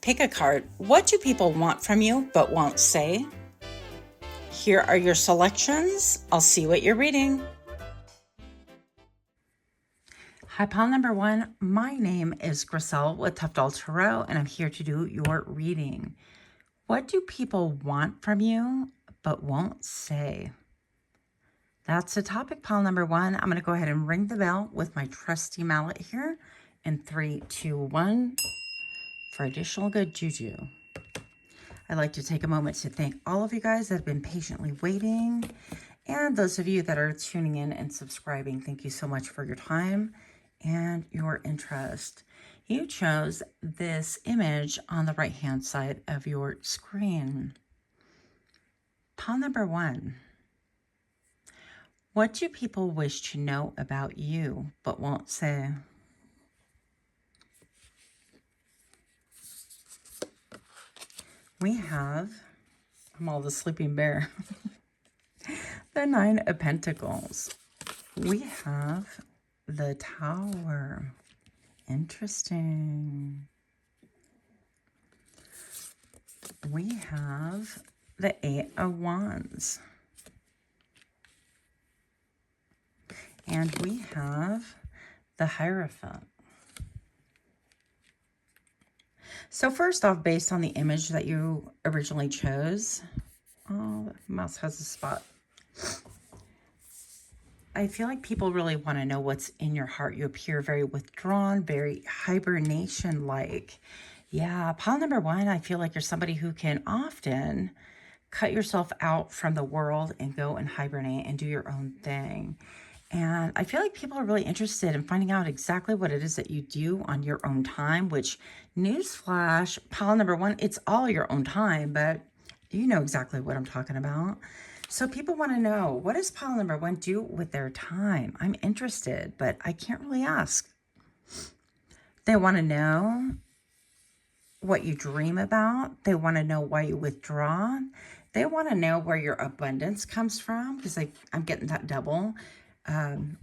Pick a card. What do people want from you but won't say? Here are your selections. I'll see what you're reading. Hi, pile number one. My name is Griselle with Toughdolltarot, and I'm here to do your reading. What do people want from you but won't say? That's the topic, pile number one. I'm going to go ahead and ring the bell with my trusty mallet here in 3, 2, 1 for additional good juju. I'd like to take a moment to thank all of you guys that have been patiently waiting, and those of you that are tuning in and subscribing. Thank you so much for your time and your interest. You chose this image on the right-hand side of your screen. Pile number one. What do people wish to know about you but won't say? We have, I'm all the sleeping bear, the Nine of Pentacles. We have the Tower. Interesting. We have the Eight of Wands. And we have the Hierophant. So first off, based on the image that you originally chose, oh, the mouse has a spot. I feel like people really want to know what's in your heart. You appear very withdrawn, very hibernation-like. Yeah, pile number one, I feel like you're somebody who can often cut yourself out from the world and go and hibernate and do your own thing. And I feel like people are really interested in finding out exactly what it is that you do on your own time, which, newsflash, pile number one, it's all your own time, but you know exactly what I'm talking about. So people want to know, what does pile number one do with their time? I'm interested, but I can't really ask. They want to know what you dream about. They want to know why you withdraw. They want to know where your abundance comes from, because I'm getting that double.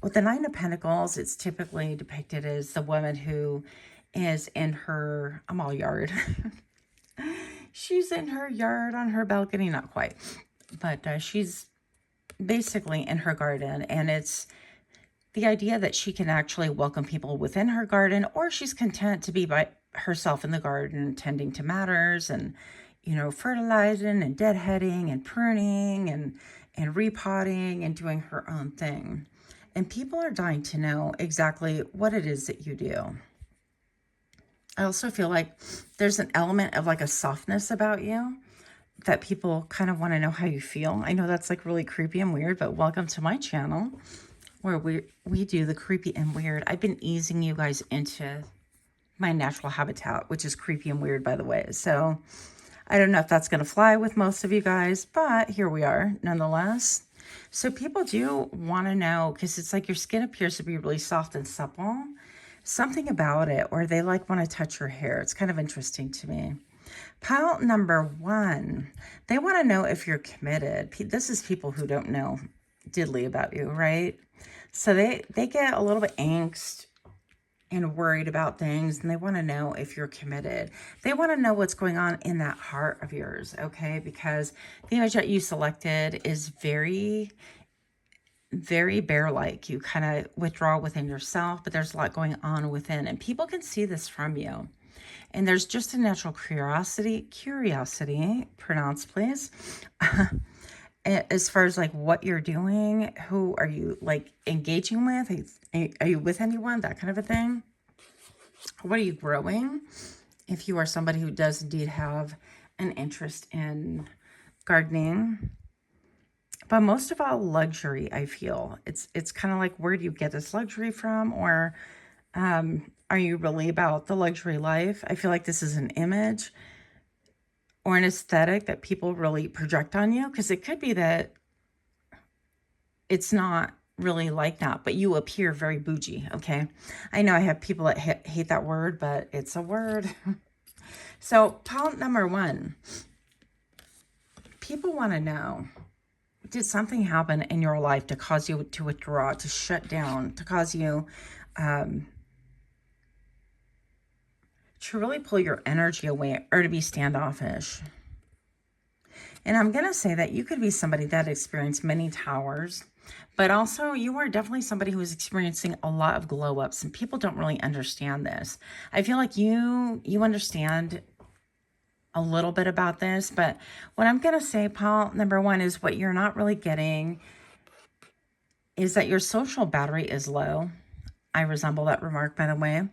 With the Nine of Pentacles, it's typically depicted as the woman who is in her, I'm all yard. She's in her yard on her balcony, not quite, but she's basically in her garden, and it's the idea that she can actually welcome people within her garden, or she's content to be by herself in the garden, tending to matters and, you know, fertilizing and deadheading and pruning and repotting and doing her own thing. And people are dying to know exactly what it is that you do. I also feel like there's an element of like a softness about you that people kind of want to know how you feel. I know that's like really creepy and weird, but welcome to my channel where we do the creepy and weird. I've been easing you guys into my natural habitat, which is creepy and weird, by the way. So I don't know if that's going to fly with most of you guys, but here we are nonetheless. So people do want to know, because it's like your skin appears to be really soft and supple, something about it, or they like want to touch your hair. It's kind of interesting to me. Pile number one, they want to know if you're committed. This is people who don't know diddly about you, right? So they get a little bit angst and worried about things, and they want to know if you're committed. They want to know what's going on in that heart of yours, okay? Because the image that you selected is very, very bear-like. You kind of withdraw within yourself, but there's a lot going on within, and people can see this from you. And there's just a natural curiosity, pronounce please, as far as like what you're doing. Who are you like engaging with? Are you with anyone? That kind of a thing. What are you growing? If you are somebody who does indeed have an interest in gardening. But most of all, luxury, I feel. It's kind of like, where do you get this luxury from? Or are you really about the luxury life? I feel like this is an image or an aesthetic that people really project on you, because it could be that it's not really like that, but you appear very bougie, okay? I know I have people that hate that word, but it's a word. So pile number one, people want to know, did something happen in your life to cause you to withdraw, to shut down, to cause you to really pull your energy away or to be standoffish. And I'm going to say that you could be somebody that experienced many towers, but also you are definitely somebody who is experiencing a lot of glow ups, and people don't really understand this. I feel like you understand a little bit about this, but what I'm going to say, Paul, number one, is what you're not really getting is that your social battery is low. I resemble that remark, by the way.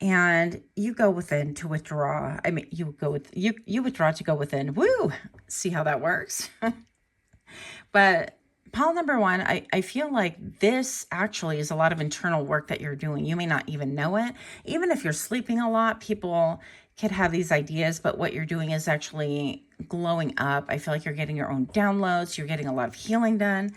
And you go within to withdraw. I mean, you withdraw to go within. Woo! See how that works. But Paul, number one, I feel like this actually is a lot of internal work that you're doing. You may not even know it. Even if you're sleeping a lot, people could have these ideas, but what you're doing is actually glowing up. I feel like you're getting your own downloads. You're getting a lot of healing done,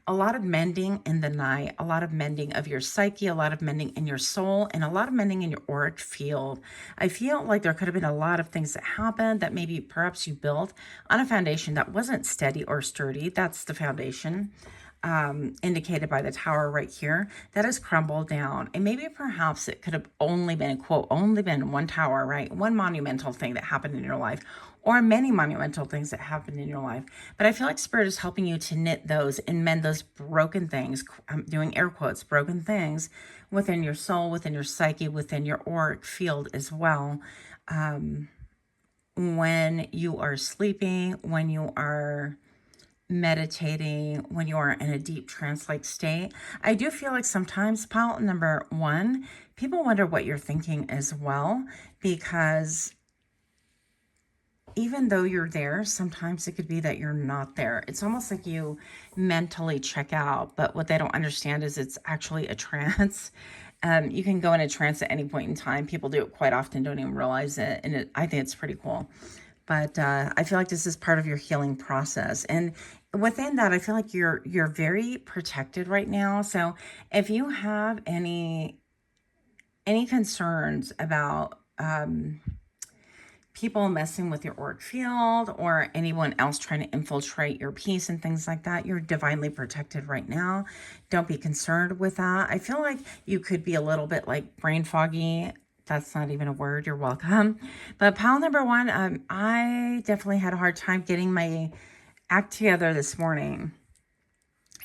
a lot of mending in the night, a lot of mending of your psyche, a lot of mending in your soul, and a lot of mending in your auric field. I feel like there could have been a lot of things that happened that maybe perhaps you built on a foundation that wasn't steady or sturdy. That's the foundation. Indicated by the tower right here, that has crumbled down. And maybe perhaps it could have only been, quote, only been one tower, right? One monumental thing that happened in your life, or many monumental things that happened in your life. But I feel like Spirit is helping you to knit those and mend those broken things. I'm doing air quotes, broken things within your soul, within your psyche, within your auric field as well. When you are sleeping, when you are meditating, when you are in a deep trance-like state. I do feel like sometimes, Paul, number one, people wonder what you're thinking as well, because even though you're there, sometimes it could be that you're not there. It's almost like you mentally check out, but what they don't understand is it's actually a trance. You can go in a trance at any point in time. People do it quite often, don't even realize it, and I think it's pretty cool. But I feel like this is part of your healing process. And within that, I feel like you're very protected right now. So if you have any concerns about people messing with your auric field or anyone else trying to infiltrate your peace and things like that, you're divinely protected right now. Don't be concerned with that. I feel like you could be a little bit like brain foggy. That's not even a word. You're welcome. But pile number one, I definitely had a hard time getting my act together this morning.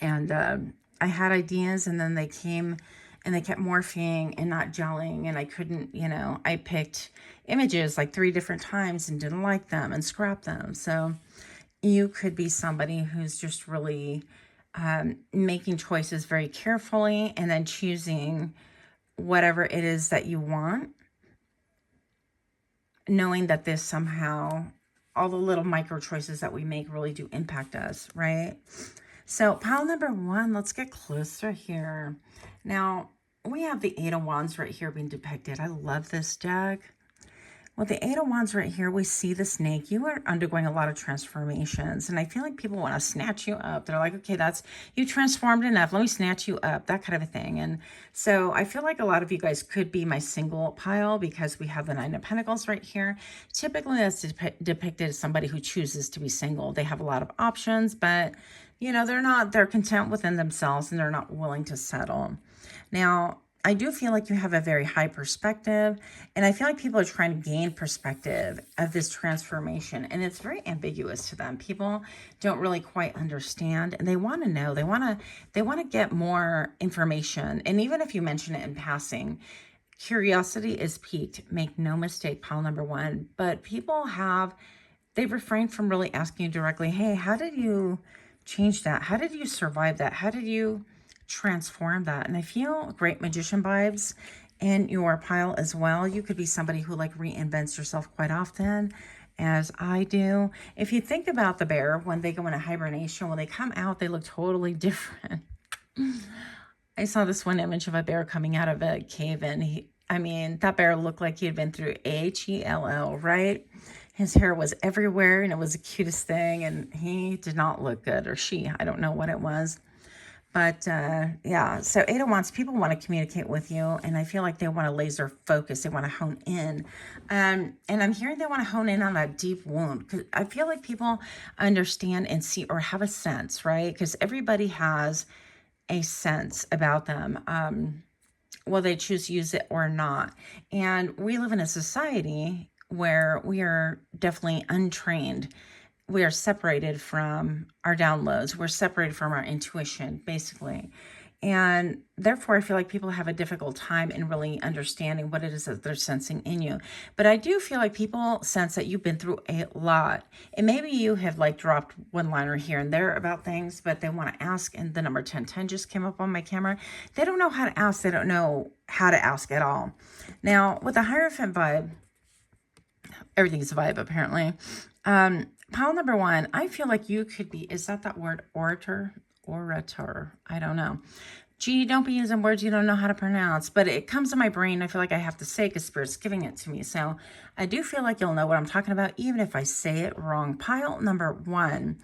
And I had ideas, and then they came and they kept morphing and not gelling. And I couldn't, I picked images like 3 different times and didn't like them and scrapped them. So you could be somebody who's just really making choices very carefully and then choosing whatever it is that you want, knowing that this somehow, all the little micro choices that we make really do impact us, right? So pile number one, let's get closer here. Now, we have the 8 of Wands right here being depicted. I love this deck. Well, the 8 of Wands right here, we see the snake. You are undergoing a lot of transformations, and I feel like people want to snatch you up. They're like, okay, you transformed enough. Let me snatch you up, that kind of a thing. And so I feel like a lot of you guys could be my single pile because we have the 9 of Pentacles right here. Typically, that's depicted as somebody who chooses to be single. They have a lot of options, but, they're content within themselves, and they're not willing to settle. Now, I do feel like you have a very high perspective, and I feel like people are trying to gain perspective of this transformation, and it's very ambiguous to them. People don't really quite understand, and they want to know. They want to get more information, and even if you mention it in passing, curiosity is piqued. Make no mistake, pile number one. But people they've refrained from really asking you directly, hey, how did you change that? How did you survive that? How did you transform that? And I feel great magician vibes in your pile as well. You could be somebody who reinvents yourself quite often, as I do. If you think about the bear, when they go into hibernation, when they come out, they look totally different. I saw this one image of a bear coming out of a cave, and that bear looked like he had been through HELL, right? His hair was everywhere, and it was the cutest thing, and he did not look good, or she, I don't know what it was. But yeah, so 8 of Wands, people want to communicate with you, and I feel like they want to laser focus. They want to hone in. And I'm hearing they want to hone in on that deep wound, because I feel like people understand and see or have a sense, right? Because everybody has a sense about them. will they choose to use it or not? And we live in a society where we are definitely untrained. We are separated from our downloads. We're separated from our intuition, basically. And therefore, I feel like people have a difficult time in really understanding what it is that they're sensing in you. But I do feel like people sense that you've been through a lot. And maybe you have like dropped one liner here and there about things, but they want to ask. And the number 1010 just came up on my camera. They don't know how to ask. They don't know how to ask at all. Now, with the Hierophant vibe, everything's a vibe apparently. Pile number 1, I feel like you could be, is that word, orator? Orator, I don't know. Gee, don't be using words you don't know how to pronounce, but it comes to my brain. I feel like I have to say because Spirit's giving it to me. So I do feel like you'll know what I'm talking about, even if I say it wrong. Pile number 1,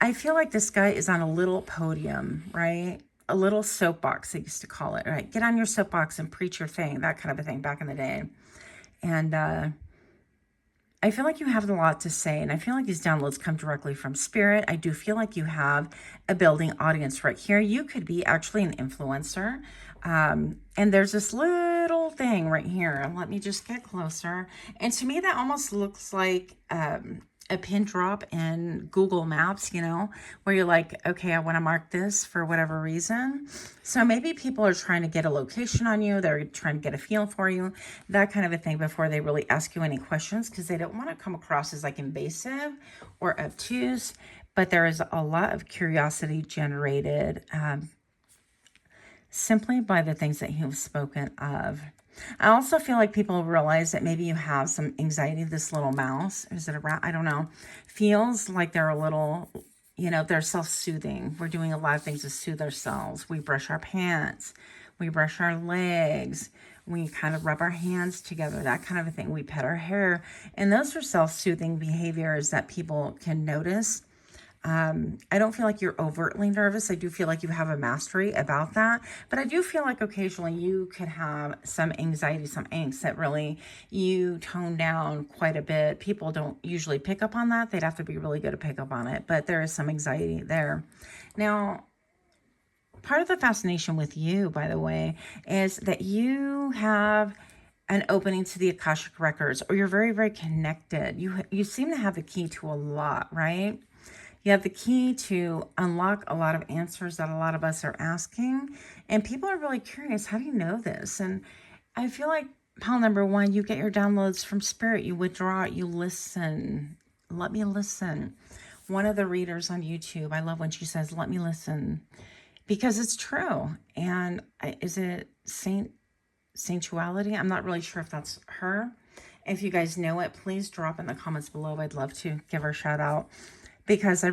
I feel like this guy is on a little podium, right? A little soapbox, they used to call it, right? Get on your soapbox and preach your thing, that kind of a thing back in the day. And I feel like you have a lot to say, and I feel like these downloads come directly from Spirit. I do feel like you have a building audience right here. You could be actually an influencer. And there's this little thing right here. Let me just get closer. And to me, that almost looks like a pin drop in Google Maps, you know, where you're like, okay, I want to mark this for whatever reason. So maybe people are trying to get a location on you. They're trying to get a feel for you, that kind of a thing before they really ask you any questions, because they don't want to come across as like invasive or obtuse. But there is a lot of curiosity generated simply by the things that you've spoken of. I also feel like people realize that maybe you have some anxiety. This little mouse, is it a rat? I don't know. Feels like they're a little, you know, they're self-soothing. We're doing a lot of things to soothe ourselves. We brush our pants. We brush our legs. We kind of rub our hands together, that kind of a thing. We pet our hair. And those are self-soothing behaviors that people can notice. I don't feel like you're overtly nervous. I do feel like you have a mastery about that. But I do feel like occasionally you could have some anxiety, some angst that really you tone down quite a bit. People don't usually pick up on that. They'd have to be really good to pick up on it. But there is some anxiety there. Now, part of the fascination with you, by the way, is that you have an opening to the Akashic Records, or you're very, very connected. You seem to have the key to a lot, right? You have the key to unlock a lot of answers that a lot of us are asking. And people are really curious, how do you know this? And I feel like pile number 1, you get your downloads from Spirit. You withdraw it. You listen. Let me listen. One of the readers on YouTube, I love when she says, let me listen. Because it's true. And is it Saintuality? I'm not really sure if that's her. If you guys know it, please drop in the comments below. I'd love to give her a shout out. Because I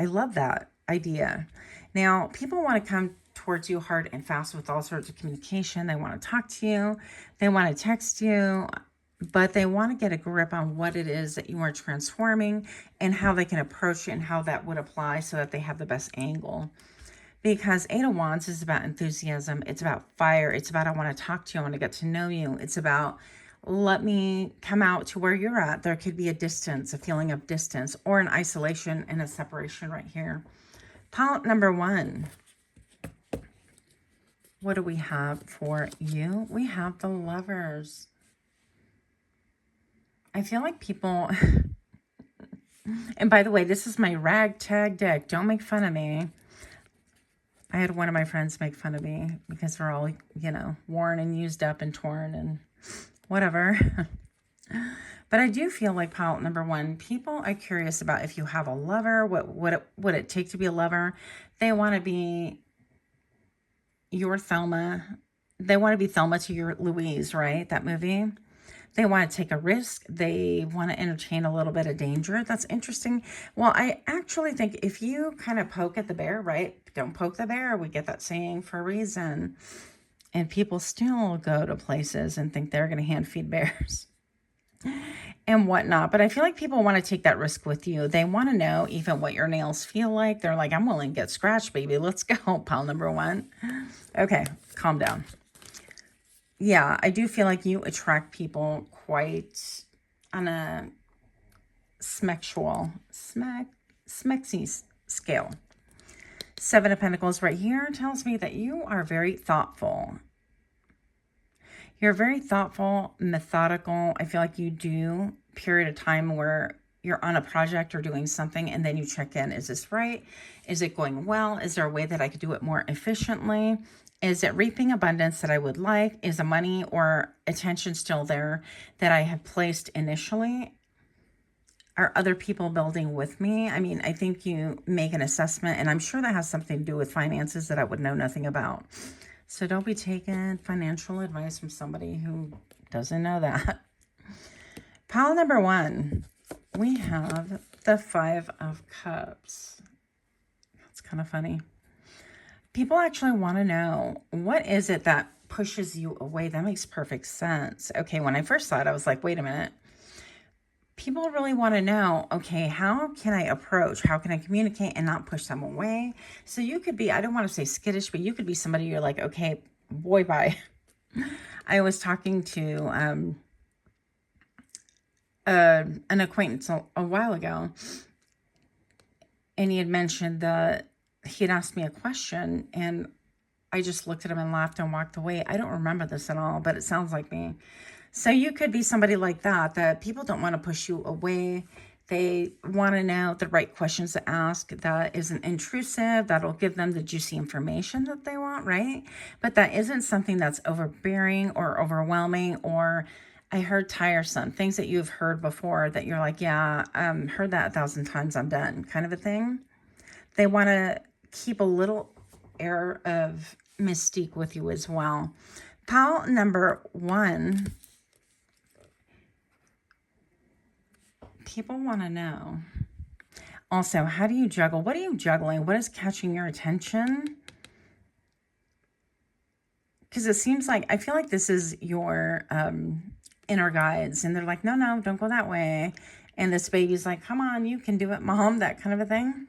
love that idea. Now, people want to come towards you hard and fast with all sorts of communication. They want to talk to you. They want to text you. But they want to get a grip on what it is that you are transforming and how they can approach it and how that would apply so that they have the best angle. Because 8 of Wands is about enthusiasm. It's about fire. It's about I want to talk to you. I want to get to know you. It's about let me come out to where you're at. There could be a distance, a feeling of distance, or an isolation and a separation right here. Pile number 1. What do we have for you? We have the Lovers. I feel like people... And by the way, this is my ragtag deck. Don't make fun of me. I had one of my friends make fun of me because we're all, you know, worn and used up and torn and... whatever. But I do feel like pile number 1, people are curious about if you have a lover, what would it take to be a lover. They want to be your Thelma. They want to be Thelma to your Louise, right? That movie. They want to take a risk. They want to entertain a little bit of danger. That's interesting. Well, I actually think if you kind of poke at the bear, right? Don't poke the bear. We get that saying for a reason. And people still go to places and think they're going to hand feed bears and whatnot. But I feel like people want to take that risk with you. They want to know even what your nails feel like. They're like, I'm willing to get scratched, baby. Let's go. Pile number 1. Okay, calm down. Yeah, I do feel like you attract people quite on a smexy scale. 7 of Pentacles right here tells me that you are very thoughtful. You're very thoughtful, methodical. I feel like you do period of time where you're on a project or doing something and then you check in. Is this right? Is it going well? Is there a way that I could do it more efficiently? Is it reaping abundance that I would like? Is the money or attention still there that I have placed initially? Are other people building with me? I mean, I think you make an assessment, and I'm sure that has something to do with finances that I would know nothing about. So don't be taking financial advice from somebody who doesn't know that. Pile number 1, we have the 5 of Cups. That's kind of funny. People actually want to know, what is it that pushes you away? That makes perfect sense. Okay, when I first saw it, I was like, wait a minute. People really want to know, okay, how can I approach? How can I communicate and not push them away? So you could be, I don't want to say skittish, but you could be somebody you're like, okay, boy, bye. I was talking to an acquaintance a while ago, and he had mentioned that he had asked me a question, and I just looked at him and laughed and walked away. I don't remember this at all, but it sounds like me. So you could be somebody like that, that people don't want to push you away. They want to know the right questions to ask that isn't intrusive, that'll give them the juicy information that they want, right? But that isn't something that's overbearing or overwhelming, or I heard tiresome, things that you've heard before that you're like, yeah, heard that 1,000 times, I'm done, kind of a thing. They want to keep a little air of mystique with you as well. Pile number 1, people want to know. Also, how do you juggle? What are you juggling? What is catching your attention? Because it seems like, I feel like this is your inner guides. And they're like, no, no, don't go that way. And this baby's like, come on, you can do it, Mom, that kind of a thing.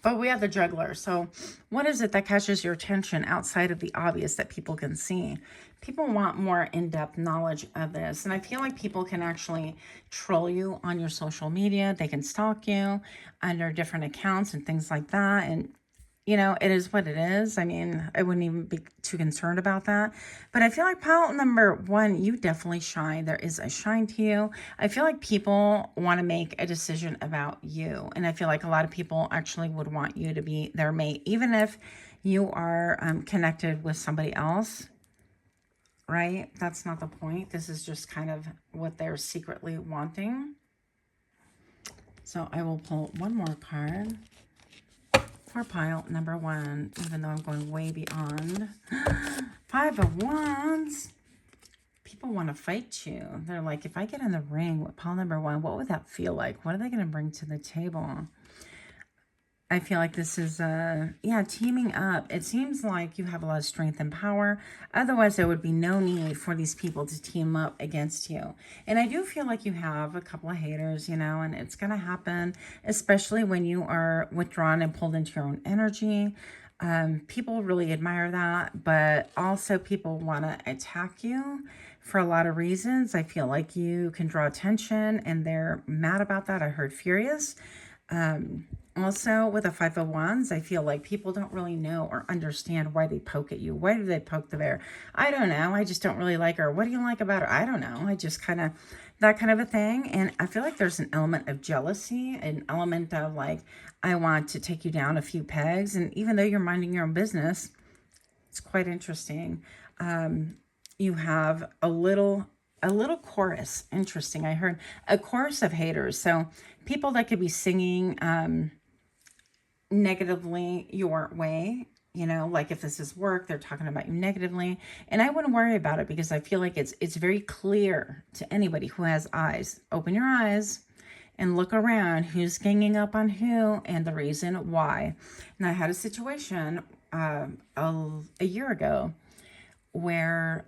But we have the juggler. So what is it that catches your attention outside of the obvious that people can see? People want more in-depth knowledge of this. And I feel like people can actually troll you on your social media. They can stalk you under different accounts and things like that. And you know, it is what it is. I mean, I wouldn't even be too concerned about that. But I feel like pile number 1, you definitely shine. There is a shine to you. I feel like people want to make a decision about you. And I feel like a lot of people actually would want you to be their mate, even if you are connected with somebody else, right? That's not the point. This is just kind of what they're secretly wanting. So I will pull one more card for pile number 1, even though I'm going way beyond. 5 of Wands. People want to fight you. They're like, if I get in the ring with pile number 1, what would that feel like? What are they going to bring to the table? I feel like this is, teaming up. It seems like you have a lot of strength and power. Otherwise, there would be no need for these people to team up against you. And I do feel like you have a couple of haters, you know, and it's going to happen, especially when you are withdrawn and pulled into your own energy. People really admire that, but also people want to attack you for a lot of reasons. I feel like you can draw attention, and they're mad about that. I heard furious. Also, with a 5 of Wands, I feel like people don't really know or understand why they poke at you. Why do they poke the bear? I don't know. I just don't really like her. What do you like about her? I don't know. I just kind of, that kind of a thing. And I feel like there's an element of jealousy, an element of like, I want to take you down a few pegs. And even though you're minding your own business, it's quite interesting. You have a little chorus. Interesting. I heard a chorus of haters. So people that could be singing negatively your way, you know, like if this is work, they're talking about you negatively. And I wouldn't worry about it, because I feel like it's very clear to anybody who has eyes. Open your eyes and look around who's ganging up on who and the reason why. And I had a situation a year ago where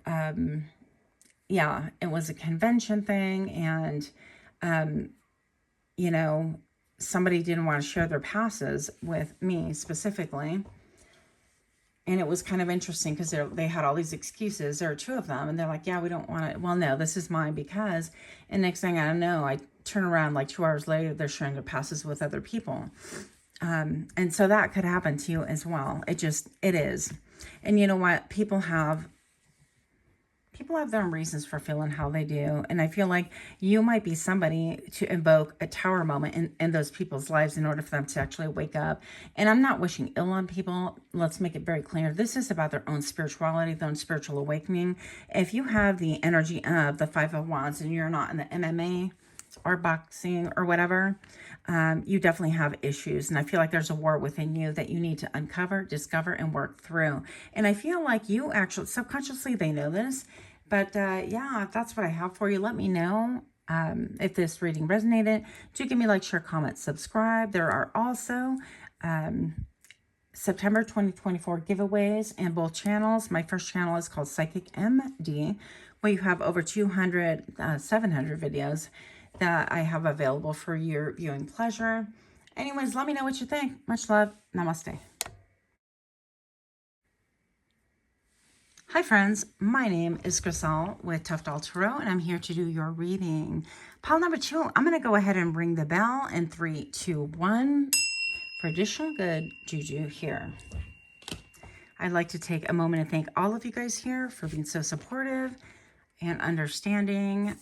it was a convention thing, and you know, somebody didn't want to share their passes with me specifically. And it was kind of interesting because they had all these excuses. There are 2 of them, and they're like, yeah, we don't want it. Well, no, this is mine because, and next thing I know, I turn around like 2 hours later, they're sharing their passes with other people. And so that could happen to you as well. It is. And you know what? People have people have their own reasons for feeling how they do. And I feel like you might be somebody to invoke a tower moment in those people's lives in order for them to actually wake up. And I'm not wishing ill on people. Let's make it very clear. This is about their own spirituality, their own spiritual awakening. If you have the energy of the Five of Wands and you're not in the MMA or boxing or whatever, you definitely have issues. And I feel like there's a war within you that you need to uncover, discover, and work through. And I feel like you actually, subconsciously, they know this. But yeah, that's what I have for you. Let me know if this reading resonated. Do give me a like, share, comment, subscribe. There are also September 2024 giveaways in both channels. My first channel is called PsychicMD, where you have over 700 videos that I have available for your viewing pleasure. Anyways, let me know what you think. Much love. Namaste. Hi friends, my name is Griselle with Toughdolltarot, and I'm here to do your reading. Pile number 2, I'm going to go ahead and ring the bell in 3, 2, 1 for additional good juju here. I'd like to take a moment and thank all of you guys here for being so supportive and understanding.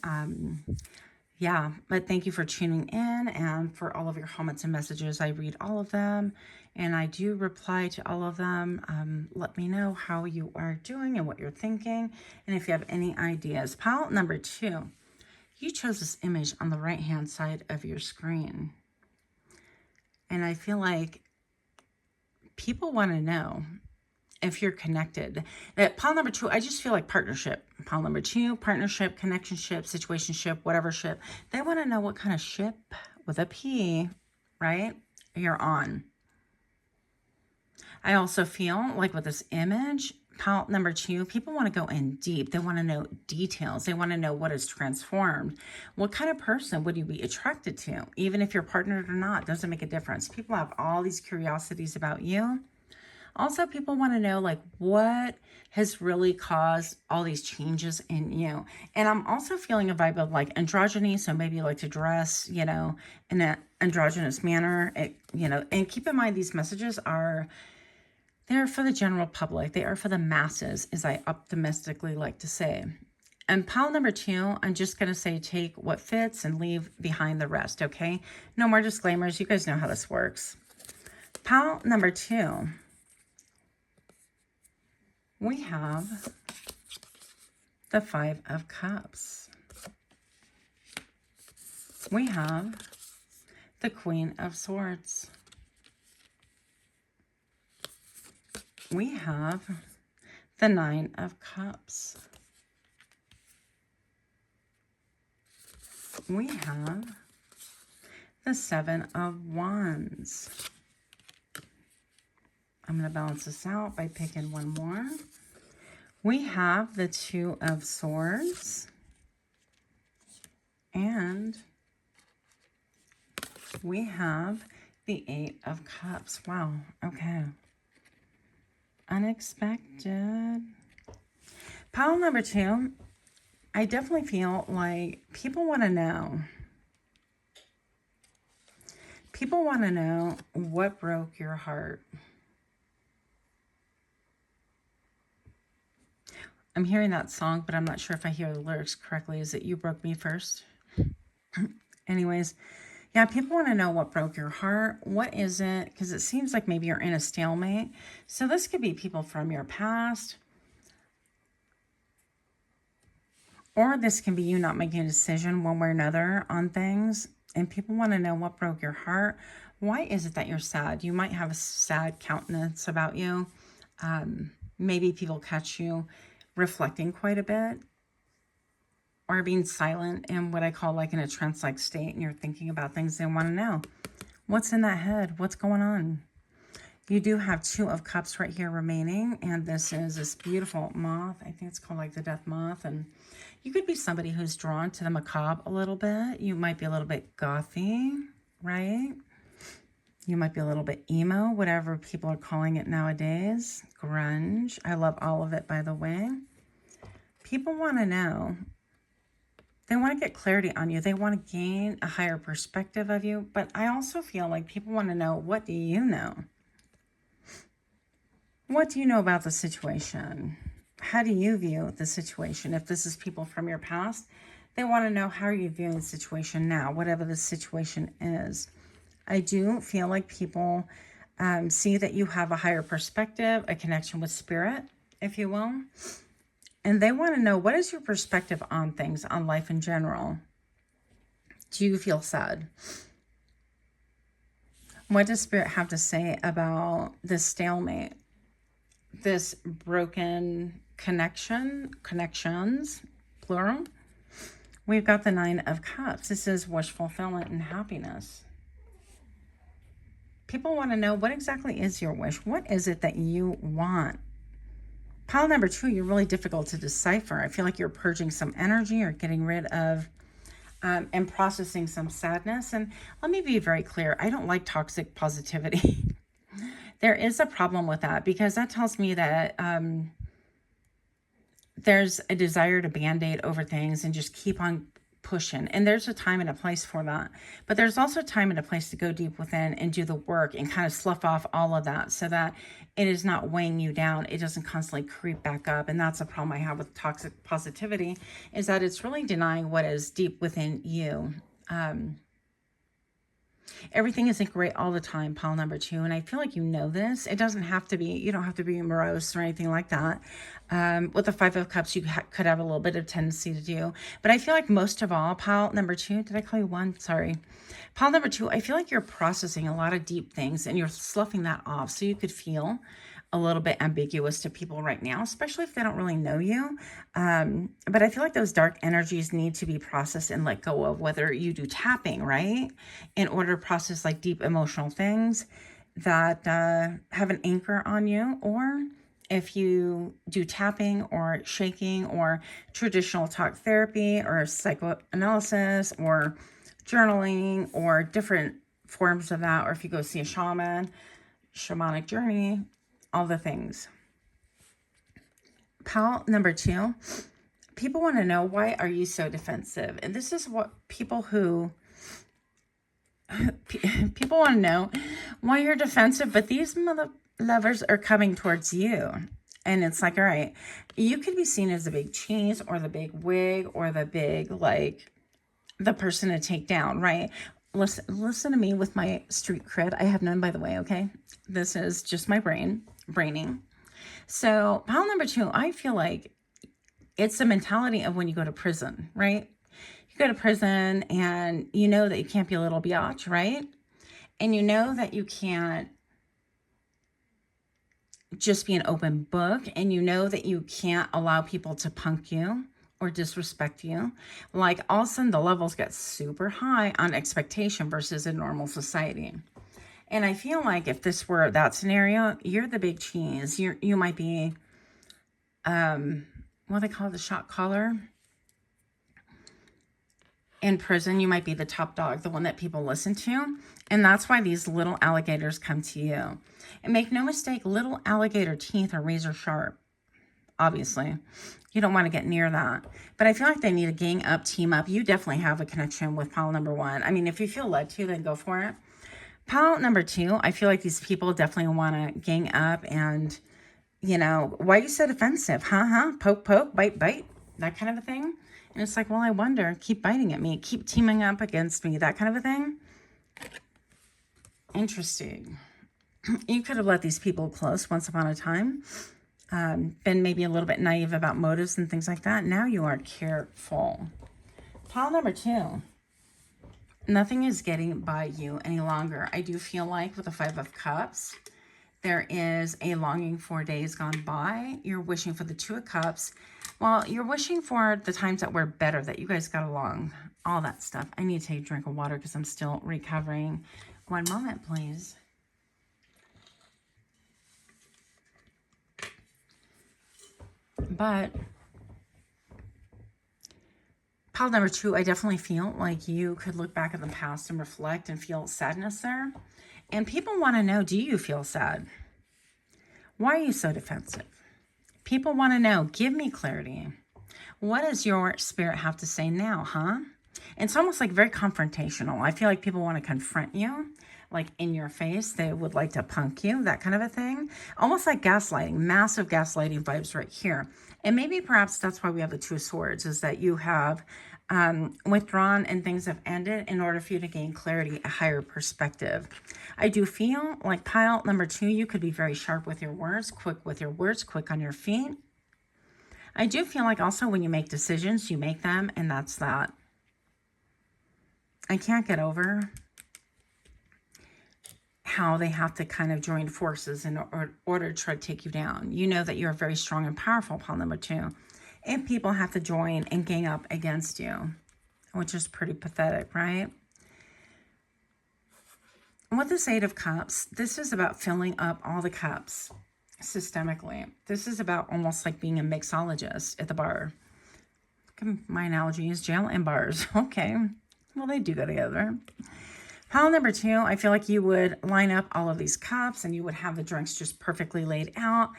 Yeah, but thank you for tuning in and for all of your comments and messages. I read all of them and I do reply to all of them. Let me know how you are doing and what you're thinking. And if you have any ideas. Pile number 2, you chose this image on the right-hand side of your screen. And I feel like people want to know if you're connected. Pile number 2, I just feel like partnership. Pile number 2, partnership, connectionship, situationship, whatever ship. They want to know what kind of ship with a P, right, you're on. I also feel like with this image, pile number 2, people want to go in deep. They want to know details. They want to know what is transformed. What kind of person would you be attracted to? Even if you're partnered or not, doesn't make a difference. People have all these curiosities about you. Also, people want to know, like, what has really caused all these changes in you. And I'm also feeling a vibe of, like, androgyny. So maybe you like to dress, you know, in an androgynous manner. You know, and keep in mind, these messages are, they're for the general public. They are for the masses, as I optimistically like to say. And pile number 2, I'm just going to say take what fits and leave behind the rest, okay? No more disclaimers. You guys know how this works. Pile number 2. We have the 5 of Cups. We have the Queen of Swords. We have the 9 of Cups. We have the 7 of Wands. I'm going to balance this out by picking one more. We have the 2 of Swords. And we have the 8 of Cups. Wow. Okay. Unexpected. Pile number 2. I definitely feel like people want to know. People want to know what broke your heart. I'm hearing that song, but I'm not sure if I hear the lyrics correctly. Is it You Broke Me First? Anyways, yeah, people want to know what broke your heart. What is it? Because it seems like maybe you're in a stalemate. So this could be people from your past. Or this can be you not making a decision one way or another on things. And people want to know what broke your heart. Why is it that you're sad? You might have a sad countenance about you. Maybe people catch you reflecting quite a bit, or being silent in what I call like in a trance-like state, and you're thinking about things. They want to know what's in that head, what's going on. You do have 2 of Cups right here remaining, and this is this beautiful moth. I think it's called like the death moth, and you could be somebody who's drawn to the macabre a little bit. You might be a little bit gothy, right? You might be a little bit emo, whatever people are calling it nowadays. Grunge. I love all of it, by the way. People want to know. They want to get clarity on you. They want to gain a higher perspective of you. But I also feel like people want to know, what do you know? What do you know about the situation? How do you view the situation? If this is people from your past, they want to know how are you viewing the situation now, whatever the situation is. I do feel like people see that you have a higher perspective, a connection with spirit, if you will. And they want to know, what is your perspective on things, on life in general? Do you feel sad? What does Spirit have to say about this stalemate? This broken connections, plural? We've got the Nine of Cups. This is wish fulfillment and happiness. People want to know, what exactly is your wish? What is it that you want? Pile number 2, you're really difficult to decipher. I feel like you're purging some energy or getting rid of and processing some sadness. And let me be very clear. I don't like toxic positivity. There is a problem with that, because that tells me that there's a desire to band-aid over things and just keep on pushing. And there's a time and a place for that. But there's also a time and a place to go deep within and do the work and kind of slough off all of that so that it is not weighing you down. It doesn't constantly creep back up. And that's a problem I have with toxic positivity, is that it's really denying what is deep within you. Everything isn't great all the time, pile number 2. And I feel like you know this. It doesn't have to be, you don't have to be morose or anything like that. With the Five of Cups, you could have a little bit of tendency to do. But I feel like most of all, pile number 2, did I call you 1? Sorry. Pile number 2, I feel like you're processing a lot of deep things and you're sloughing that off. So you could feel a little bit ambiguous to people right now, especially if they don't really know you. But I feel like those dark energies need to be processed and let go of, whether you do tapping, right? In order to process like deep emotional things that have an anchor on you, or if you do tapping or shaking or traditional talk therapy or psychoanalysis or journaling or different forms of that, or if you go see a shaman, shamanic journey, all the things. Pile number 2, people want to know, why are you so defensive? And this is what people want to know, why you're defensive, but these mother lovers are coming towards you. And it's like, all right, you could be seen as the big cheese or the big wig or the big, like, the person to take down, right? Listen to me with my street cred. I have none, by the way, okay? This is just my braining. So pile number 2, I feel like it's the mentality of when you go to prison, right? You go to prison and you know that you can't be a little biatch, right? And you know that you can't just be an open book, and you know that you can't allow people to punk you or disrespect you. Like, all of a sudden the levels get super high on expectation versus a normal society. And I feel like if this were that scenario, you're the big cheese. You might be, what they call the shot caller. In prison, you might be the top dog, the one that people listen to. And that's why these little alligators come to you. And make no mistake, little alligator teeth are razor sharp. Obviously, you don't want to get near that. But I feel like they need to gang up, team up. You definitely have a connection with pile number 1. I mean, if you feel led to, then go for it. Pile number 2, I feel like these people definitely want to gang up and, you know, why are you so defensive? Poke, poke, bite, bite, that kind of a thing. And it's like, well, I wonder, keep biting at me, keep teaming up against me, that kind of a thing. Interesting. You could have let these people close once upon a time. Been maybe a little bit naive about motives and things like that. Now you are careful. Pile number 2. Nothing is getting by you any longer. I do feel like with the Five of Cups, there is a longing for days gone by. You're wishing for the Two of Cups. Well, you're wishing for the times that were better, that you guys got along, all that stuff. I need to take a drink of water because I'm still recovering. One moment, please. But pile number 2, I definitely feel like you could look back at the past and reflect and feel sadness there. And people want to know, do you feel sad? Why are you so defensive? People want to know, give me clarity. What does your spirit have to say now, huh? It's almost like very confrontational. I feel like people want to confront you, like in your face. They would like to punk you, that kind of a thing. Almost like gaslighting, massive gaslighting vibes right here. And maybe perhaps that's why we have the Two of Swords, is that you have withdrawn and things have ended in order for you to gain clarity, a higher perspective. I do feel like pile number 2, you could be very sharp with your words, quick with your words, quick on your feet. I do feel like also when you make decisions, you make them, and that's that. I can't get over how they have to kind of join forces in order to try to take you down. You know that you're very strong and powerful, pile number 2. If people have to join and gang up against you, which is pretty pathetic, right? With this 8 of Cups, this is about filling up all the cups systemically. This is about almost like being a mixologist at the bar. My analogy is jail and bars. Okay, well, they do go together. Pile number 2, I feel like you would line up all of these cups and you would have the drinks just perfectly laid out.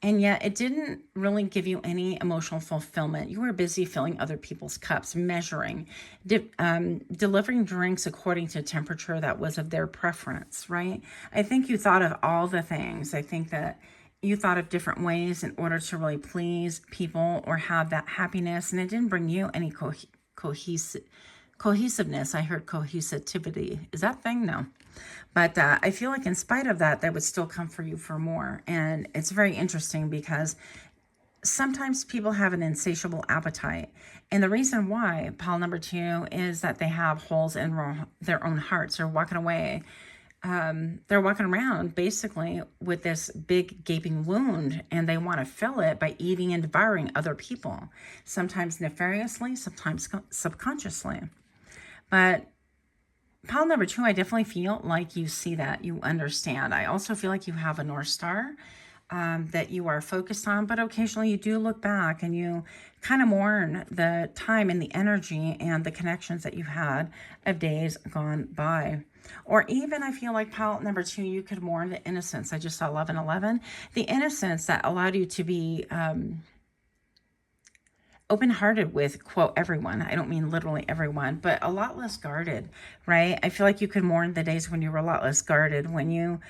And yet it didn't really give you any emotional fulfillment. You were busy filling other people's cups, measuring, delivering drinks according to temperature that was of their preference, right? I think you thought of all the things. I think that you thought of different ways in order to really please people or have that happiness. And it didn't bring you any cohesiveness. I heard cohesivity. Is that a thing? No. But I feel like in spite of that, they would still come for you for more. And it's very interesting because sometimes people have an insatiable appetite. And the reason why, pile number 2, is that they have holes in their own hearts. They're walking away. They're walking around basically with this big gaping wound, and they want to fill it by eating and devouring other people. Sometimes nefariously, sometimes subconsciously. But pile number 2, I definitely feel like you see that, you understand. I also feel like you have a North Star that you are focused on, but occasionally you do look back and you kind of mourn the time and the energy and the connections that you had of days gone by. Or even I feel like pile number 2, you could mourn the innocence. I just saw 1111. The innocence that allowed you to be open-hearted with, quote, everyone. I don't mean literally everyone, but a lot less guarded, right? I feel like you could mourn the days when you were a lot less guarded, when you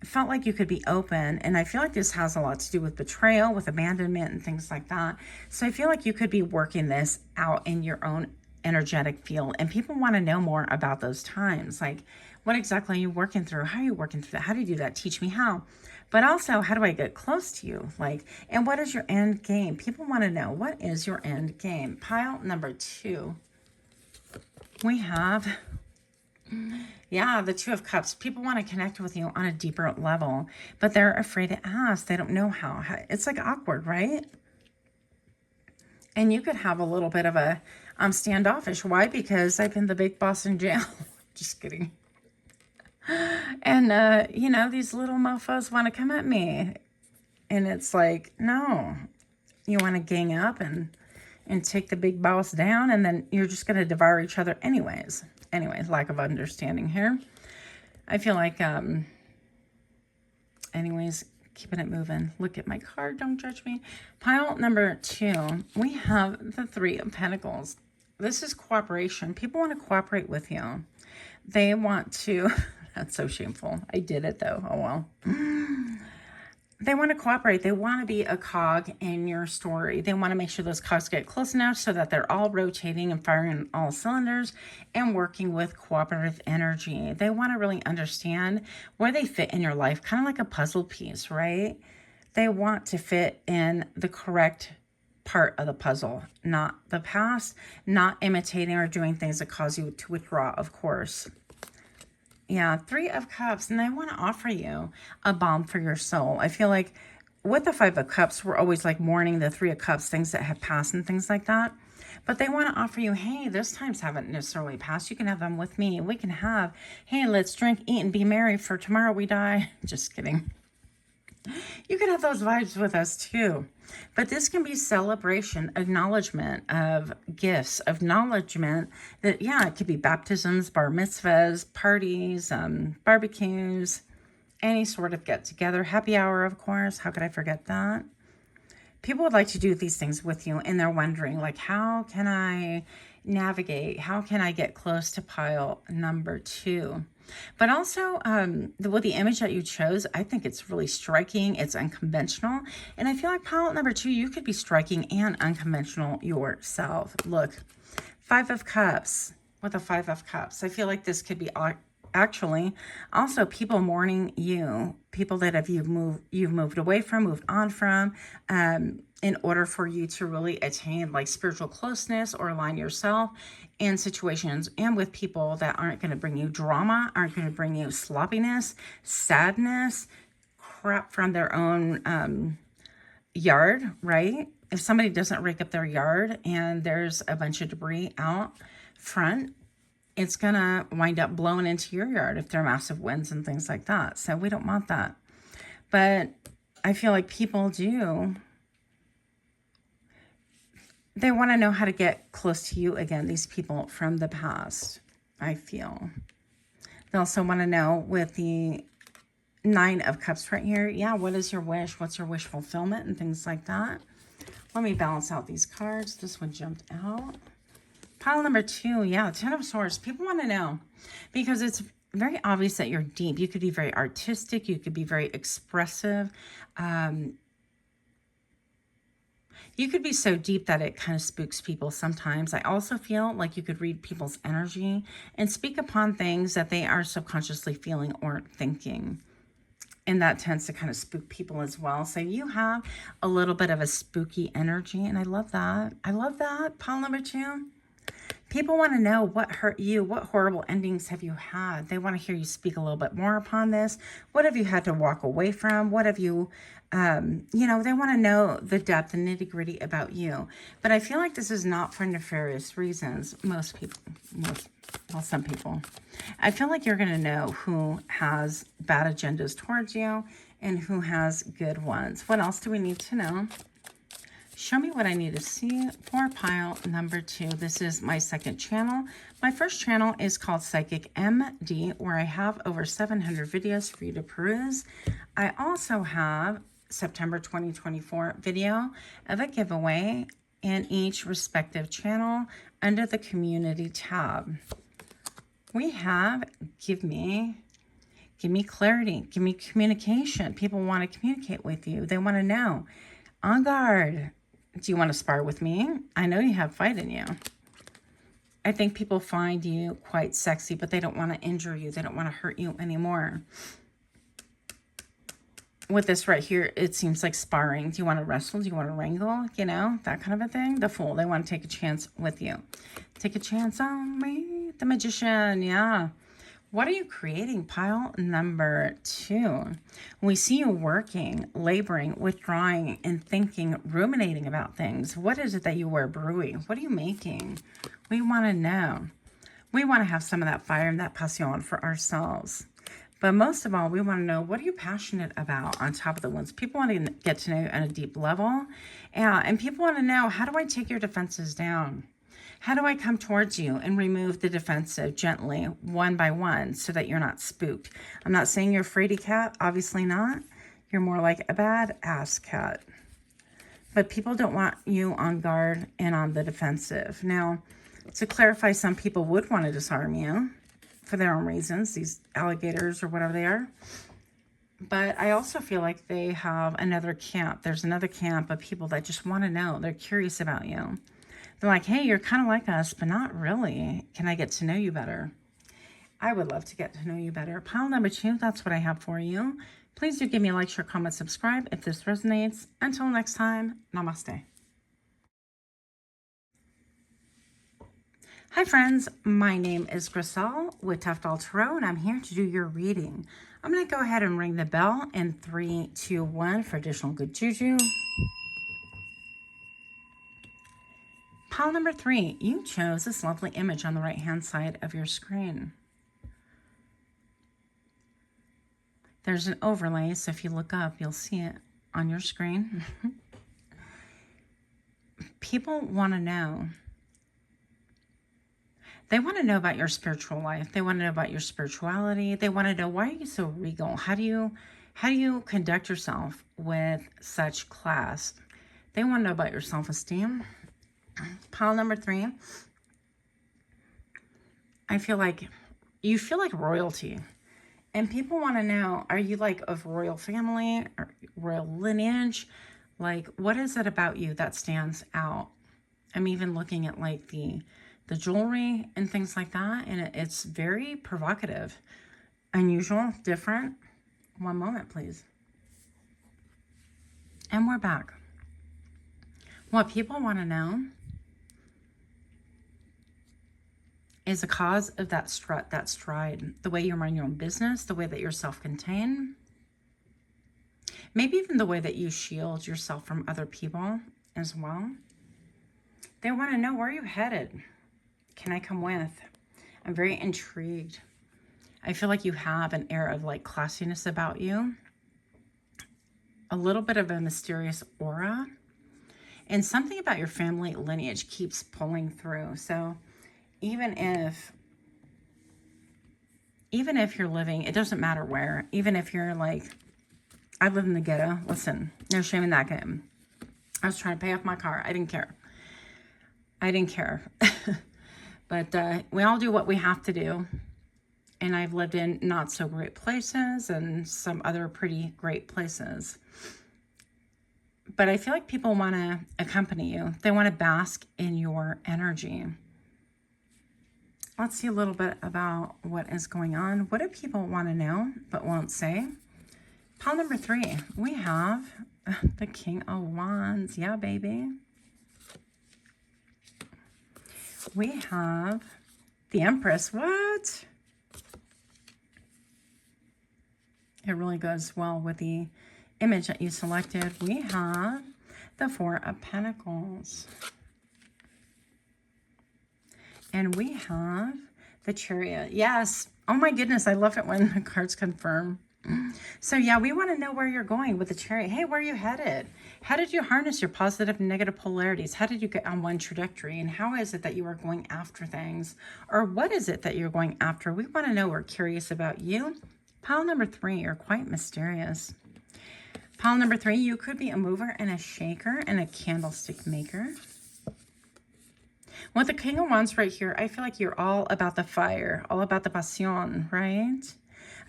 felt like you could be open. And I feel like this has a lot to do with betrayal, with abandonment and things like that. So I feel like you could be working this out in your own energetic field. And people want to know more about those times. Like, what exactly are you working through? How are you working through that? How do you do that? Teach me how. But also, how do I get close to you? Like, and what is your end game? People want to know, what is your end game? Pile number 2, we have, the 2 of Cups. People want to connect with you on a deeper level, but they're afraid to ask. They don't know how. It's like awkward, right? And you could have a little bit of a standoffish. Why? Because I've been the big boss in jail. Just kidding. And, these little mofos want to come at me. And it's like, no. You want to gang up and take the big boss down, and then you're just going to devour each other anyways. Anyways, lack of understanding here. I feel like, anyways, keeping it moving. Look at my card. Don't judge me. Pile number 2, we have the 3 of Pentacles. This is cooperation. People want to cooperate with you. They want to... That's so shameful. I did it though. Oh well. They want to cooperate. They want to be a cog in your story. They want to make sure those cogs get close enough so that they're all rotating and firing on all cylinders and working with cooperative energy. They want to really understand where they fit in your life, kind of like a puzzle piece, right? They want to fit in the correct part of the puzzle, not the past, not imitating or doing things that cause you to withdraw, of course. Yeah, 3 of Cups, and they want to offer you a balm for your soul. I feel like with the 5 of Cups, we're always like mourning the 3 of Cups, things that have passed and things like that. But they want to offer you, hey, those times haven't necessarily passed. You can have them with me. We can have, hey, let's drink, eat, and be merry, for tomorrow we die. Just kidding. You can have those vibes with us too. But this can be celebration, acknowledgement of gifts, acknowledgement that, it could be baptisms, bar mitzvahs, parties, barbecues, any sort of get together, happy hour, of course. How could I forget that? People would like to do these things with you, and they're wondering, like, how can I navigate? How can I get close to pile number 2? But also, with the image that you chose, I think it's really striking. It's unconventional. And I feel like pile number 2, you could be striking and unconventional yourself. Look, 5 of Cups with a 5 of Cups. I feel like this could be actually also people mourning you, people that you've moved away from, moved on from, in order for you to really attain like spiritual closeness or align yourself in situations and with people that aren't going to bring you drama, aren't going to bring you sloppiness, sadness, crap from their own yard, right? If somebody doesn't rake up their yard and there's a bunch of debris out front, it's going to wind up blowing into your yard if there are massive winds and things like that. So we don't want that. But I feel like people do. They want to know how to get close to you again, these people from the past, I feel. They also want to know with the 9 of Cups right here, yeah, what is your wish? What's your wish fulfillment and things like that? Let me balance out these cards. This one jumped out. Pile number 2, yeah, 10 of Swords. People want to know because it's very obvious that you're deep. You could be very artistic. You could be very expressive. You could be so deep that it kind of spooks people sometimes. I also feel like you could read people's energy and speak upon things that they are subconsciously feeling or thinking. And that tends to kind of spook people as well. So you have a little bit of a spooky energy, and I love that. I love that. Pile number 2. People want to know what hurt you, what horrible endings have you had. They want to hear you speak a little bit more upon this. What have you had to walk away from? What have you, they want to know the depth and nitty gritty about you. But I feel like this is not for nefarious reasons. Some people. I feel like you're going to know who has bad agendas towards you and who has good ones. What else do we need to know? Show me what I need to see for pile number 2. This is my second channel. My first channel is called PsychicMD, where I have over 700 videos for you to peruse. I also have September 2024 video of a giveaway in each respective channel under the community tab. We have give me clarity, give me communication. People want to communicate with you. They want to know. On guard. Do you want to spar with me? I know you have fight in you. I think people find you quite sexy, but they don't want to injure you. They don't want to hurt you anymore. With this right here, it seems like sparring. Do you want to wrestle? Do you want to wrangle? You know, that kind of a thing. The Fool. They want to take a chance with you. Take a chance on me. The Magician. Yeah. What are you creating? Pile number 2. We see you working, laboring, withdrawing, and thinking, ruminating about things. What is it that you are brewing? What are you making? We want to know. We want to have some of that fire and that passion for ourselves. But most of all, we want to know, what are you passionate about on top of the ones? People want to get to know you on a deep level. And people want to know, how do I take your defenses down? How do I come towards you and remove the defensive gently, one by one, so that you're not spooked? I'm not saying you're a fraidy cat. Obviously not. You're more like a badass cat. But people don't want you on guard and on the defensive. Now, to clarify, some people would want to disarm you for their own reasons, these alligators or whatever they are. But I also feel like they have another camp. There's another camp of people that just want to know. They're curious about you. They're like, hey, you're kind of like us, but not really. Can I get to know you better? I would love to get to know you better. Pile number 2, that's what I have for you. Please do give me a like, share, comment, subscribe if this resonates. Until next time, namaste. Hi friends, my name is Griselle with Toughdolltarot, and I'm here to do your reading. I'm going to go ahead and ring the bell in 3, 2, 1 for additional good juju. Pile number 3, you chose this lovely image on the right-hand side of your screen. There's an overlay, so if you look up, you'll see it on your screen. People want to know. They want to know about your spiritual life. They want to know about your spirituality. They want to know, why are you so regal? How do you conduct yourself with such class? They want to know about your self-esteem. Pile number 3. I feel like you feel like royalty. And people want to know, are you like of royal family or royal lineage? Like, what is it about you that stands out? I'm even looking at like the jewelry and things like that. And it's very provocative, unusual, different. One moment, please. And we're back. What people want to know is the cause of that strut, that stride, the way you run your own business, the way that you're self-contained, maybe even the way that you shield yourself from other people as well. They want to know, where are you headed? Can I come with? I'm very intrigued. I feel like you have an air of like classiness about you, a little bit of a mysterious aura, and something about your family lineage keeps pulling through. So even if you're living, it doesn't matter where, even if you're like, I live in the ghetto, listen, no shame in that game. I was trying to pay off my car. I didn't care. But we all do what we have to do. And I've lived in not so great places and some other pretty great places. But I feel like people want to accompany you. They want to bask in your energy. Let's see a little bit about what is going on. What do people want to know but won't say? Pile number 3, we have the King of Wands. Yeah, baby. We have the Empress. What? It really goes well with the image that you selected. We have the 4 of Pentacles. And we have the Chariot. Yes. Oh my goodness. I love it when the cards confirm. So yeah, we want to know where you're going with the Chariot. Hey, where are you headed? How did you harness your positive and negative polarities? How did you get on one trajectory? And how is it that you are going after things? Or what is it that you're going after? We want to know. We're curious about you. Pile number 3, you're quite mysterious. Pile number 3, you could be a mover and a shaker and a candlestick maker. With the King of Wands right here, I feel like you're all about the fire, all about the passion, right?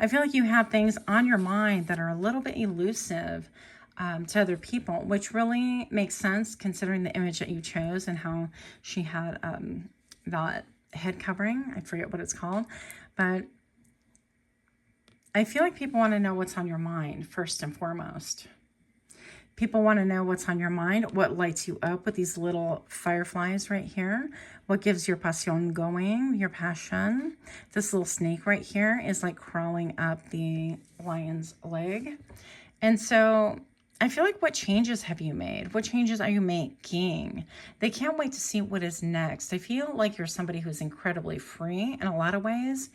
I feel like you have things on your mind that are a little bit elusive to other people, which really makes sense considering the image that you chose and how she had that head covering. I forget what it's called, but I feel like people want to know what's on your mind first and foremost. People want to know what's on your mind, what lights you up with these little fireflies right here, what gives your passion going, your passion. This little snake right here is like crawling up the lion's leg. And so I feel like, what changes have you made? What changes are you making? They can't wait to see what is next. I feel like you're somebody who's incredibly free in a lot of ways,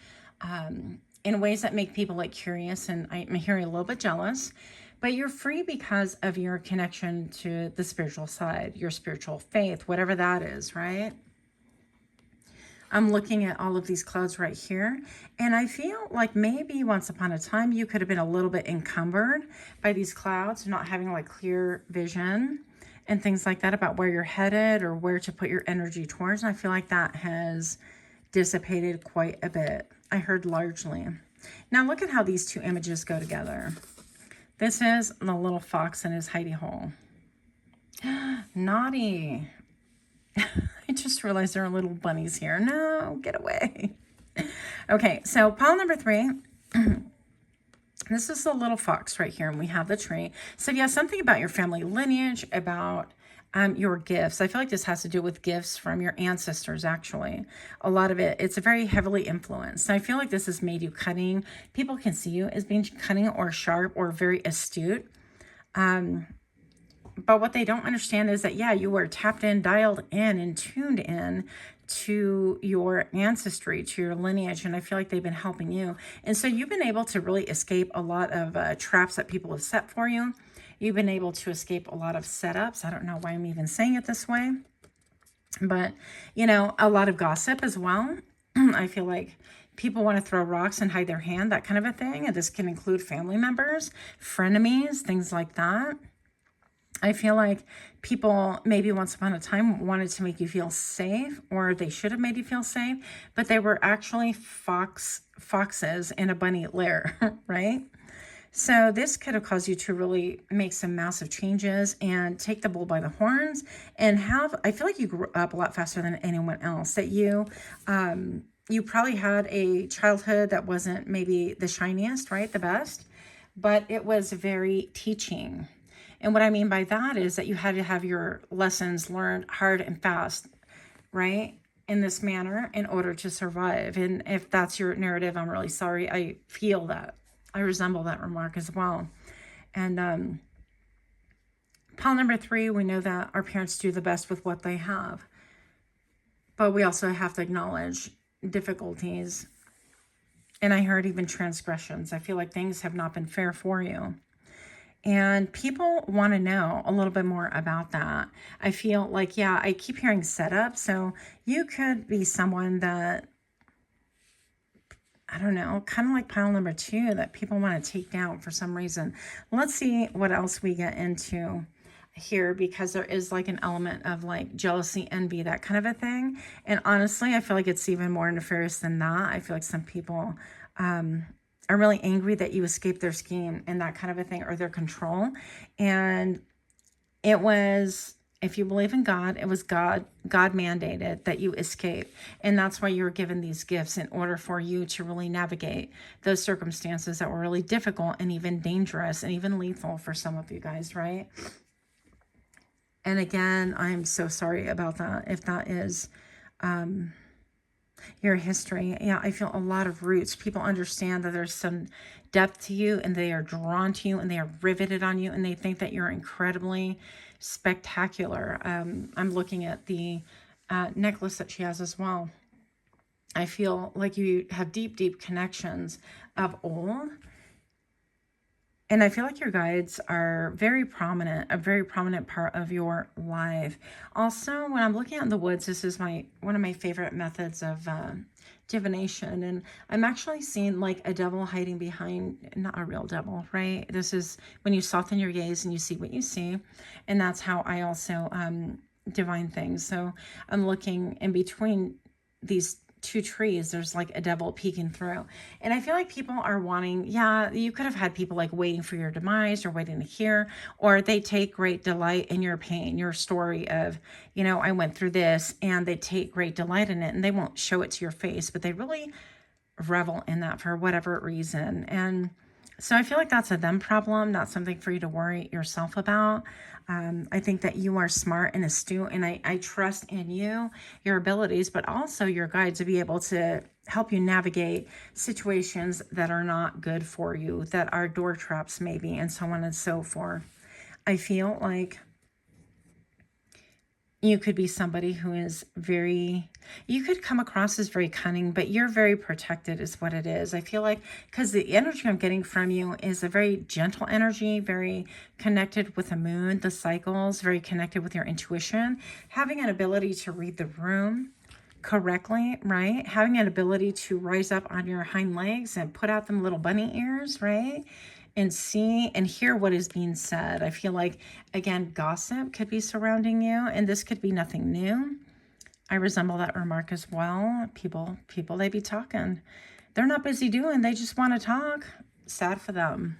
in ways that make people like curious, and I'm hearing a little bit jealous. But you're free because of your connection to the spiritual side, your spiritual faith, whatever that is, right? I'm looking at all of these clouds right here, and I feel like maybe once upon a time you could have been a little bit encumbered by these clouds, not having like clear vision and things like that about where you're headed or where to put your energy towards. And I feel like that has dissipated quite a bit. I heard largely. Now look at how these two images go together. This is the little fox in his hidey hole. Naughty. I just realized there are little bunnies here. No, get away. Okay, so pile number 3. This is the little fox right here, and we have the tree. So yeah, something about your family lineage, about your gifts. I feel like this has to do with gifts from your ancestors, actually. A lot of it, it's very heavily influenced. So I feel like this has made you cunning. People can see you as being cunning or sharp or very astute. But what they don't understand is that, yeah, you were tapped in, dialed in, and tuned in to your ancestry, to your lineage. And I feel like they've been helping you. And so you've been able to really escape a lot of traps that people have set for you. You've been able to escape a lot of setups. I don't know why I'm even saying it this way. But, you know, a lot of gossip as well. I feel like people want to throw rocks and hide their hand, that kind of a thing. And this can include family members, frenemies, things like that. I feel like people maybe once upon a time wanted to make you feel safe, or they should have made you feel safe, but they were actually foxes in a bunny lair, right? So this could have caused you to really make some massive changes and take the bull by the horns and I feel like you grew up a lot faster than anyone else, that you probably had a childhood that wasn't maybe the shiniest, right? The best, but it was very teaching. And what I mean by that is that you had to have your lessons learned hard and fast, right? In this manner in order to survive. And if that's your narrative, I'm really sorry. I feel that. I resemble that remark as well. And pile number 3, we know that our parents do the best with what they have. But we also have to acknowledge difficulties. And I heard even transgressions. I feel like things have not been fair for you. And people want to know a little bit more about that. I feel like, yeah, I keep hearing setup. So you could be someone that, I don't know, kind of like pile number 2, that people want to take down for some reason. Let's see what else we get into here, because there is like an element of like jealousy, envy, that kind of a thing. And honestly, I feel like it's even more nefarious than that. I feel like some people are really angry that you escaped their scheme and that kind of a thing, or their control. And it was, if you believe in God, it was God mandated that you escape. And that's why you were given these gifts, in order for you to really navigate those circumstances that were really difficult and even dangerous and even lethal for some of you guys, right? And again, I'm so sorry about that, if that is your history. Yeah, I feel a lot of roots. People understand that there's some depth to you, and they are drawn to you, and they are riveted on you, and they think that you're incredibly spectacular. I'm looking at the necklace that she has as well. I feel like you have deep, deep connections of old. And I feel like your guides are very prominent, a very prominent part of your life. Also, when I'm looking out in the woods, this is one of my favorite methods of divination. And I'm actually seeing like a devil hiding behind, not a real devil, right? This is when you soften your gaze and you see what you see. And that's how I also divine things. So I'm looking in between these 2 trees, there's like a devil peeking through. And I feel like people are wanting, yeah, you could have had people like waiting for your demise or waiting to hear, or they take great delight in your pain, your story of, you know, I went through this, and they take great delight in it, and they won't show it to your face, but they really revel in that for whatever reason. And so I feel like that's a them problem, not something for you to worry yourself about. I think that you are smart and astute, and I trust in you, your abilities, but also your guides to be able to help you navigate situations that are not good for you, that are door traps maybe, and so on and so forth. I feel like you could be somebody who is you could come across as very cunning, but you're very protected is what it is. I feel like, because the energy I'm getting from you is a very gentle energy, very connected with the moon, the cycles, very connected with your intuition, having an ability to read the room correctly, right? Having an ability to rise up on your hind legs and put out them little bunny ears, right? And see and hear what is being said. I feel like, again, gossip could be surrounding you, and this could be nothing new. I resemble that remark as well. People, they be talking. They're not busy doing, they just want to talk. Sad for them.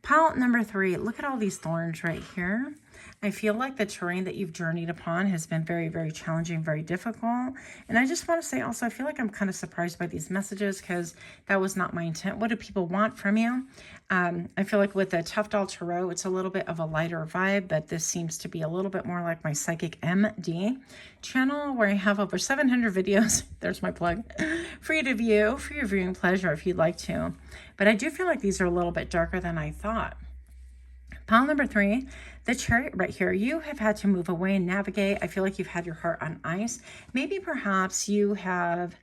Pile number 3, look at all these thorns right here. I feel like the terrain that you've journeyed upon has been very, very challenging, very difficult. And I just want to say also, I feel like I'm kind of surprised by these messages, because that was not my intent. What do people want from you? I feel like with the Toughdolltarot, it's a little bit of a lighter vibe, but this seems to be a little bit more like my PsychicMD channel, where I have over 700 videos. There's my plug for you to view, for your viewing pleasure if you'd like to. But I do feel like these are a little bit darker than I thought. Pile number 3, the Chariot right here. You have had to move away and navigate. I feel like you've had your heart on ice. Maybe perhaps you have,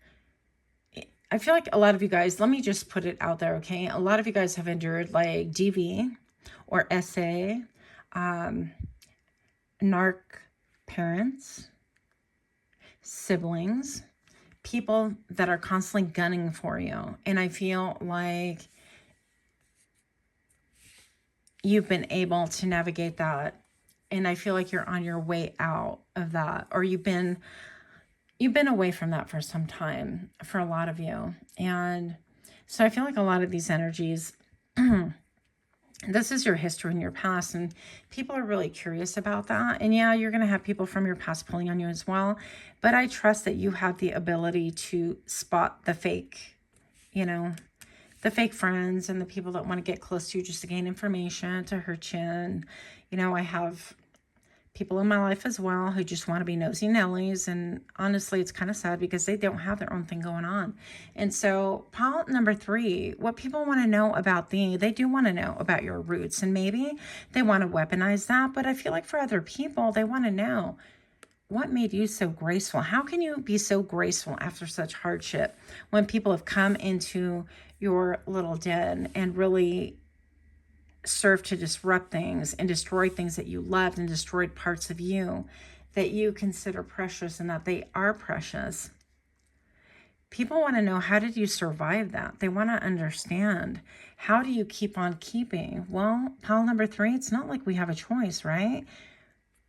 I feel like a lot of you guys, let me just put it out there, okay? A lot of you guys have endured like DV or SA, narc parents, siblings, people that are constantly gunning for you. And I feel like you've been able to navigate that And I feel like you're on your way out of that, or you've been away from that for some time for a lot of you. And so I feel like a lot of these energies, this is your history and your past, and people are really curious about that. And yeah, you're going to have people from your past pulling on you as well. But I trust that you have the ability to spot the fake, you know, the fake friends and the people that want to get close to you just to gain information, to hurt you. And, you know, I have people in my life as well who just want to be nosy Nellies. And honestly, it's kind of sad because they don't have their own thing going on. And so pile number 3, what people want to know about they do want to know about your roots. And maybe they want to weaponize that. But I feel like for other people, they want to know, what made you so graceful? How can you be so graceful after such hardship when people have come into your little den and really serve to disrupt things and destroy things that you loved and destroyed parts of you that you consider precious and that they are precious? People want to know, how did you survive that? They want to understand, how do you keep on keeping? Well, pile number 3, it's not like we have a choice, right?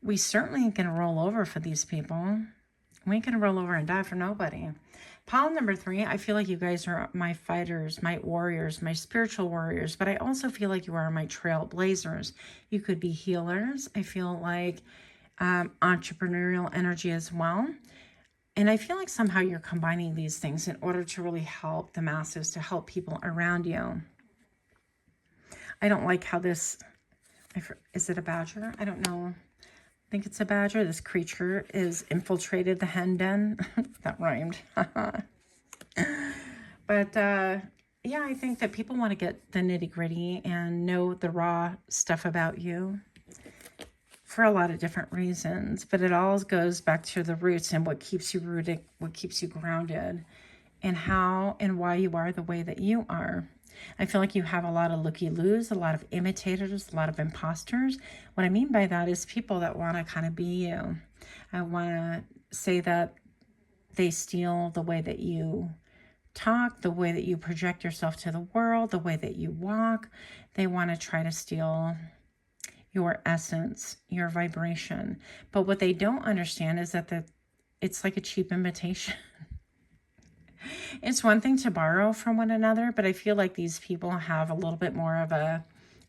We certainly ain't going to roll over for these people. We ain't going to roll over and die for nobody. Pile number 3, I feel like you guys are my fighters, my warriors, my spiritual warriors, but I also feel like you are my trailblazers. You could be healers. I feel like entrepreneurial energy as well. And I feel like somehow you're combining these things in order to really help the masses, to help people around you. I don't like how this, is it a badger? I don't know. I think it's a badger. This creature is infiltrated the hen den. That rhymed. But yeah, I think that people want to get the nitty gritty and know the raw stuff about you for a lot of different reasons. But it all goes back to the roots and what keeps you rooted, what keeps you grounded, and how and why you are the way that you are. I feel like you have a lot of looky-loos, a lot of imitators, a lot of imposters. What I mean by that is people that want to kind of be you. I want to say that they steal the way that you talk, the way that you project yourself to the world, the way that you walk. They want to try to steal your essence, your vibration. But what they don't understand is that it's like a cheap imitation. It's one thing to borrow from one another, but I feel like these people have a little bit more of a,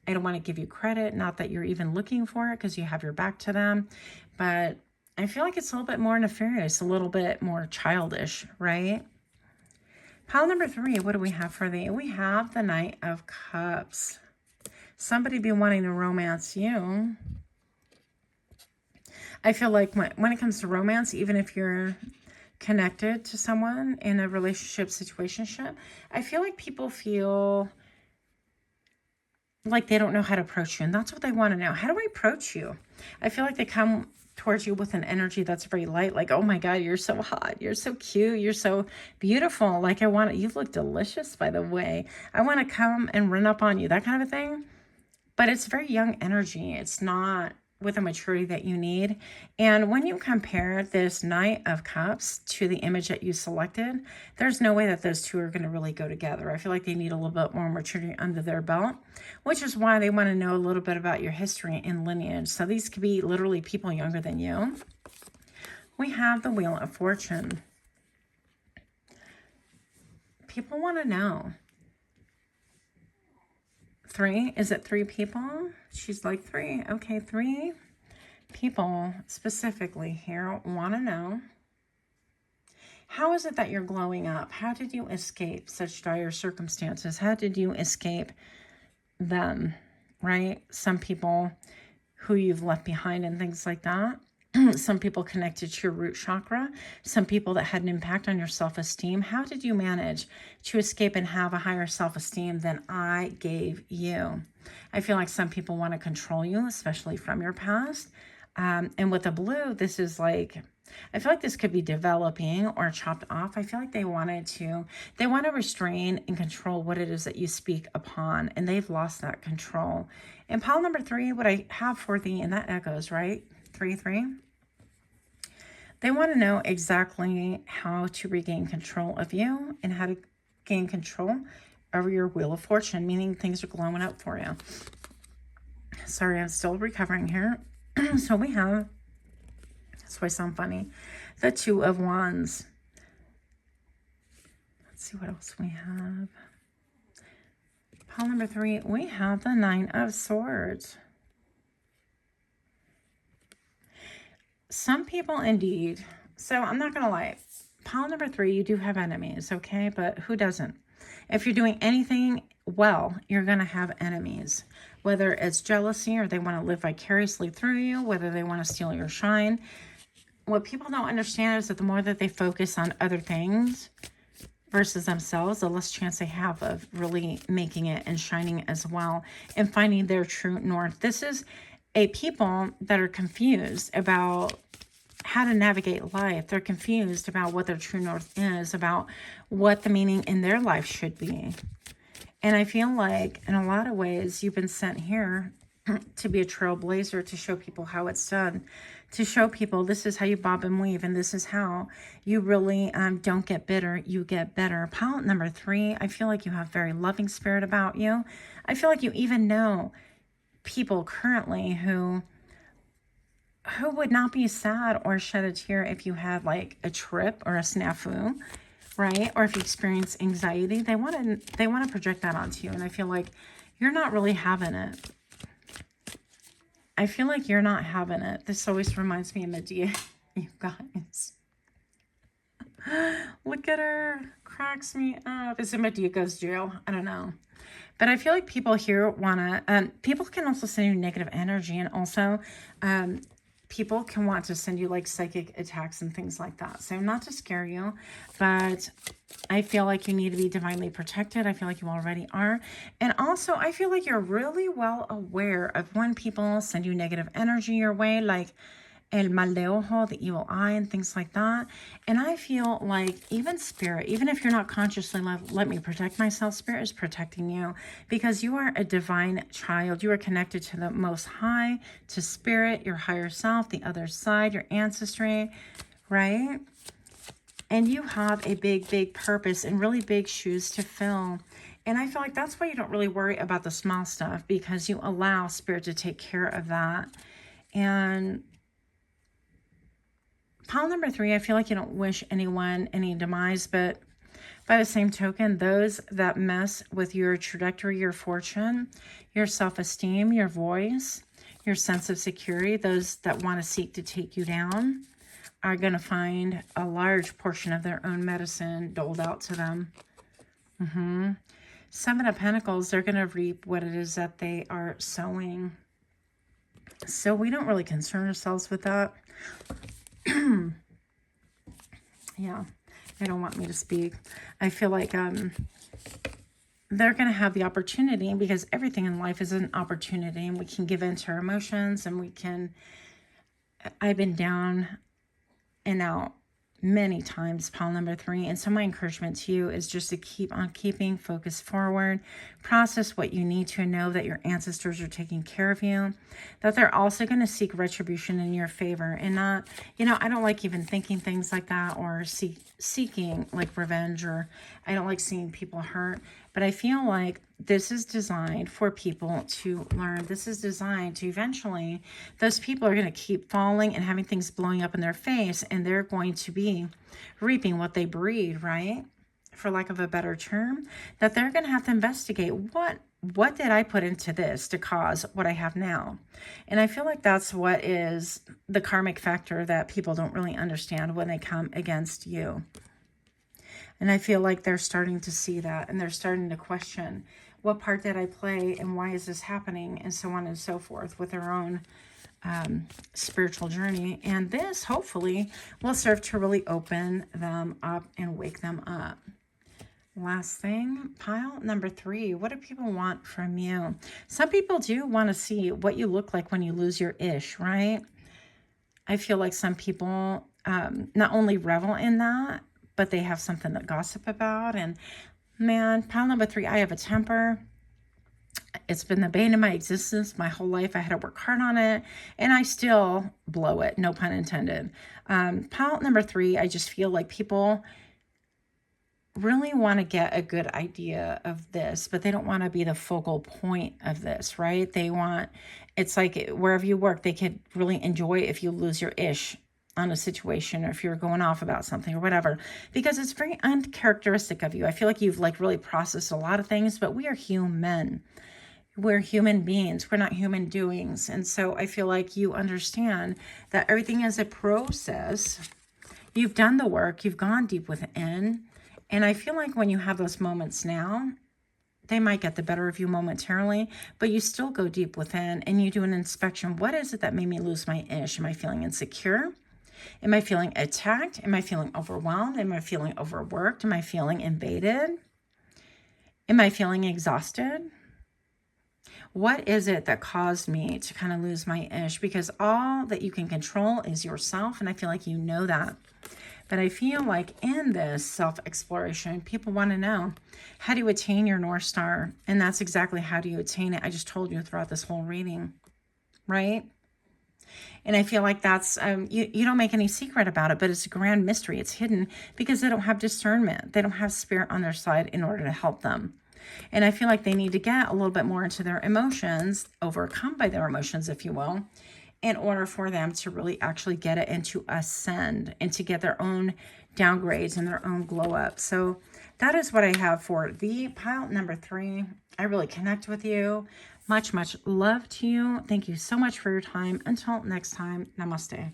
I don't want to give you credit, not that you're even looking for it because you have your back to them, but I feel like it's a little bit more nefarious, a little bit more childish, right? Pile number 3, what do we have for thee? We have the Knight of Cups. Somebody be wanting to romance you. I feel like when it comes to romance, even if you're connected to someone in a relationship situationship, I feel like people feel like they don't know how to approach you, and that's what they want to know. How do I approach you? I feel like they come towards you with an energy that's very light, like, oh my God, you're so hot, you're so cute, you're so beautiful, like you look delicious, by the way, I want to come and run up on you, that kind of a thing. But it's very young energy. It's not with a maturity that you need. And when you compare this Knight of Cups to the image that you selected, there's no way that those two are going to really go together. I feel like they need a little bit more maturity under their belt, which is why they want to know a little bit about your history and lineage. So these could be literally people younger than you. We have the Wheel of Fortune. People want to know. 3, is it 3 people? She's like 3. Okay, 3 people specifically here want to know, how is it that you're glowing up? How did you escape such dire circumstances? How did you escape them, right? Some people who you've left behind and things like that. Some people connected to your root chakra. Some people that had an impact on your self-esteem. How did you manage to escape and have a higher self-esteem than I gave you? I feel like some people want to control you, especially from your past. And with the blue, this is like, I feel like this could be developing or chopped off. I feel like they want to restrain and control what it is that you speak upon, and they've lost that control. And pile number 3, what I have for thee, and that echoes, right? 3. They want to know exactly how to regain control of you and how to gain control over your Wheel of Fortune, meaning things are glowing up for you. Sorry, I'm still recovering here. So we have, that's why I sound funny, the Two of Wands. Let's see what else we have. Pile number 3, we have the Nine of Swords. Some people indeed. So I'm not going to lie. Pile number 3, you do have enemies, okay? But who doesn't? If you're doing anything well, you're going to have enemies. Whether it's jealousy or they want to live vicariously through you, whether they want to steal your shine. What people don't understand is that the more that they focus on other things versus themselves, the less chance they have of really making it and shining as well and finding their true north. This is a people that are confused about how to navigate life. They're confused about what their true north is, about what the meaning in their life should be. And I feel like in a lot of ways you've been sent here to be a trailblazer, to show people how it's done, to show people this is how you bob and weave, and this is how you really don't get bitter, you get better. Pile number 3, I feel like you have very loving spirit about you. I feel like you even know people currently who would not be sad or shed a tear if you had like a trip or a snafu, right? Or if you experience anxiety, they want to project that onto you. And I feel like you're not really having it. I feel like you're not having it. This always reminds me of Medea, you guys. Look at her. Cracks me up. Is it Medea goes to jail? I don't know. But I feel like people here want to, people can also send you negative energy, and also people can want to send you like psychic attacks and things like that. So not to scare you, but I feel like you need to be divinely protected. I feel like you already are. And also I feel like you're really well aware of when people send you negative energy your way, like el mal de ojo, the evil eye, and things like that. And I feel like even spirit, even if you're not consciously let me protect myself, spirit is protecting you because you are a divine child. You are connected to the Most High, to spirit, your higher self, the other side, your ancestry, right? And you have a big, big purpose and really big shoes to fill. And I feel like that's why you don't really worry about the small stuff, because you allow spirit to take care of that. And pile number 3, I feel like you don't wish anyone any demise, but by the same token, those that mess with your trajectory, your fortune, your self-esteem, your voice, your sense of security, those that want to seek to take you down are going to find a large portion of their own medicine doled out to them. 7 of Pentacles, they're going to reap what it is that they are sowing. So we don't really concern ourselves with that. Yeah, they don't want me to speak. I feel like they're going to have the opportunity, because everything in life is an opportunity, and we can give in to our emotions, and we can, I've been down and out many times, pile number 3. And so my encouragement to you is just to keep on keeping focus forward, process what you need to, know that your ancestors are taking care of you, that they're also going to seek retribution in your favor, and not, you know, I don't like even thinking things like that, or seeking like revenge, or I don't like seeing people hurt. But I feel like this is designed for people to learn. This is designed to eventually, those people are going to keep falling and having things blowing up in their face, and they're going to be reaping what they breed, right? For lack of a better term, that they're going to have to investigate what did I put into this to cause what I have now? And I feel like that's what is the karmic factor that people don't really understand when they come against you. And I feel like they're starting to see that, and they're starting to question, what part did I play, and why is this happening, and so on and so forth, with their own spiritual journey. And this hopefully will serve to really open them up and wake them up. Last thing, pile number 3, what do people want from you? Some people do want to see what you look like when you lose your ish, right? I feel like some people not only revel in that, but they have something to gossip about. And man, pile number 3, I have a temper. It's been the bane of my existence my whole life. I had to work hard on it, and I still blow it, no pun intended. Pile number 3, I just feel like people really want to get a good idea of this, but they don't want to be the focal point of this, right? They want, it's like wherever you work, they could really enjoy if you lose your ish on a situation, or if you're going off about something or whatever, because it's very uncharacteristic of you. I feel like you've like really processed a lot of things, but we are human. We're human beings. We're not human doings. And so I feel like you understand that everything is a process. You've done the work. You've gone deep within. And I feel like when you have those moments now, they might get the better of you momentarily, but you still go deep within and you do an inspection. What is it that made me lose my ish? Am I feeling insecure? Am I feeling attacked? Am I feeling overwhelmed? Am I feeling overworked? Am I feeling invaded? Am I feeling exhausted? What is it that caused me to kind of lose my ish? Because all that you can control is yourself, and I feel like you know that. But I feel like in this self-exploration, people want to know, how do you attain your North Star? And that's exactly how do you attain it. I just told you throughout this whole reading, right? And I feel like that's, you don't make any secret about it, but it's a grand mystery. It's hidden because they don't have discernment. They don't have spirit on their side in order to help them. And I feel like they need to get a little bit more into their emotions, overcome by their emotions, if you will, in order for them to really actually get it and to ascend and to get their own downgrades and their own glow up. So that is what I have for the pile number 3. I really connect with you. Much, much love to you. Thank you so much for your time. Until next time, namaste.